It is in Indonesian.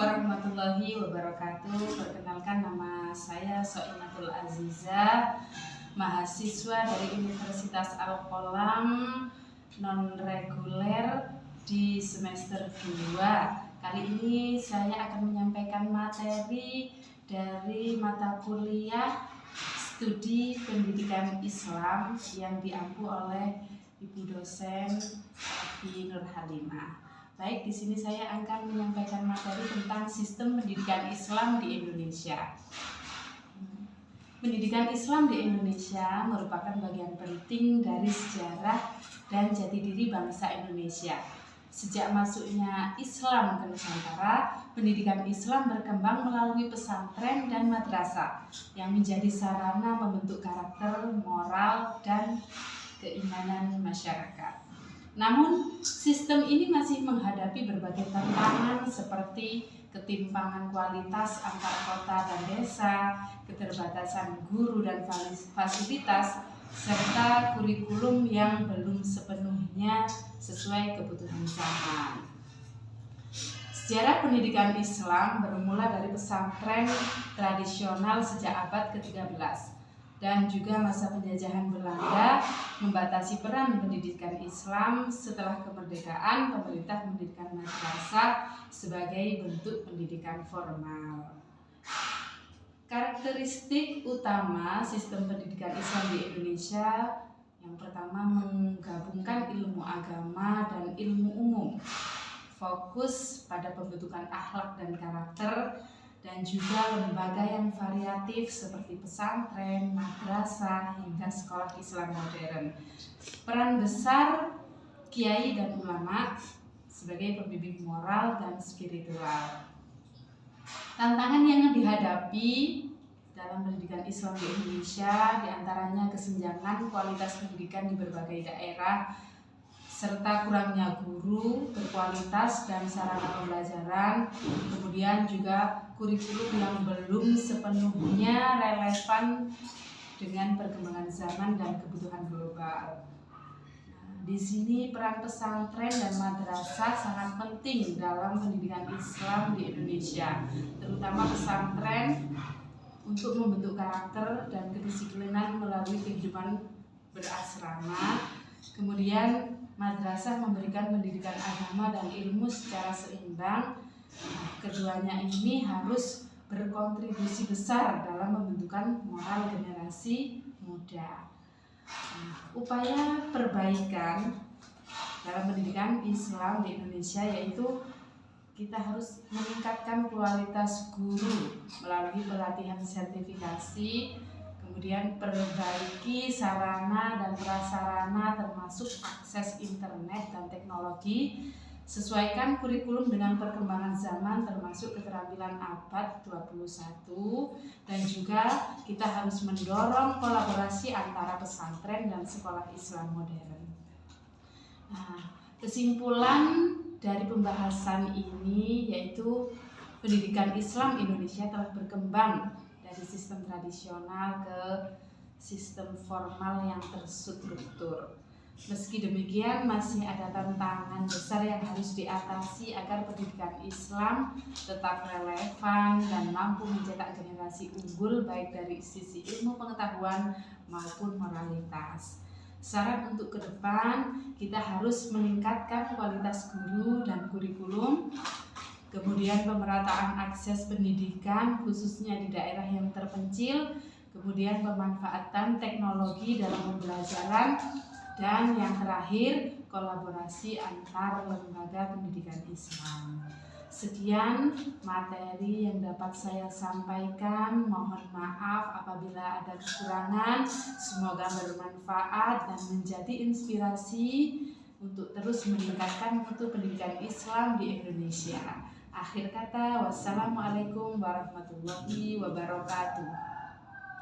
warahmatullahi wabarakatuh. Perkenalkan, nama saya Soinatul Aziza, mahasiswa dari Universitas Al-Qolam non-reguler di semester 2. Kali ini saya akan menyampaikan materi dari mata kuliah studi pendidikan Islam yang diampu oleh Ibu dosen Afi Nur Halimah. Baik, di sini saya akan menyampaikan materi tentang sistem pendidikan Islam di Indonesia. Pendidikan Islam di Indonesia merupakan bagian penting dari sejarah dan jati diri bangsa Indonesia. Sejak masuknya Islam ke Nusantara, pendidikan Islam berkembang melalui pesantren dan madrasah yang menjadi sarana membentuk karakter, moral, dan keimanan masyarakat. Namun, sistem ini masih menghadapi berbagai tantangan seperti ketimpangan kualitas antar kota dan desa, keterbatasan guru dan fasilitas, serta kurikulum yang belum sepenuhnya sesuai kebutuhan zaman. Sejarah pendidikan Islam bermula dari pesantren tradisional sejak abad ke-13 dan juga masa penjajahan Belanda membatasi peran pendidikan Islam. Setelah kemerdekaan, pemerintah mendirikan madrasah sebagai bentuk pendidikan formal. Karakteristik utama sistem pendidikan Islam di Indonesia yang pertama menggabungkan ilmu agama dan ilmu umum, fokus pada pembentukan akhlak dan karakter, dan juga lembaga yang variatif seperti pesantren, madrasah, hingga sekolah Islam modern. Peran besar kiai dan ulama sebagai pembimbing moral dan spiritual. Tantangan yang dihadapi dalam pendidikan Islam di Indonesia diantaranya kesenjangan kualitas pendidikan di berbagai daerah, serta kurangnya guru berkualitas dan sarana pembelajaran, kemudian juga kurikulum yang belum sepenuhnya relevan dengan perkembangan zaman dan kebutuhan global. Di sini peran pesantren dan madrasah sangat penting dalam pendidikan Islam di Indonesia, terutama pesantren untuk membentuk karakter dan kedisiplinan melalui kehidupan berasrama. Kemudian madrasah memberikan pendidikan agama dan ilmu secara seimbang. Keduanya ini harus berkontribusi besar dalam membentukkan moral generasi muda. Upaya perbaikan dalam pendidikan Islam di Indonesia yaitu kita harus meningkatkan kualitas guru melalui pelatihan sertifikasi, kemudian perbaiki sarana dan prasarana termasuk akses internet dan teknologi, sesuaikan kurikulum dengan perkembangan zaman termasuk keterampilan abad 21, dan juga kita harus mendorong kolaborasi antara pesantren dan sekolah Islam modern. Kesimpulan dari pembahasan ini yaitu pendidikan Islam Indonesia telah berkembang dari sistem tradisional ke sistem formal yang terstruktur. Meski demikian, masih ada tantangan besar yang harus diatasi agar pendidikan Islam tetap relevan dan mampu mencetak generasi unggul baik dari sisi ilmu pengetahuan maupun moralitas. Saran untuk ke depan, kita harus meningkatkan kualitas guru dan kurikulum, kemudian pemerataan akses pendidikan khususnya di daerah yang terpencil, kemudian pemanfaatan teknologi dalam pembelajaran, dan yang terakhir kolaborasi antar lembaga pendidikan Islam. Sekian materi yang dapat saya sampaikan. Mohon maaf apabila ada kekurangan. Semoga bermanfaat dan menjadi inspirasi untuk terus meningkatkan mutu pendidikan Islam di Indonesia. Akhir kata, wassalamualaikum warahmatullahi wabarakatuh.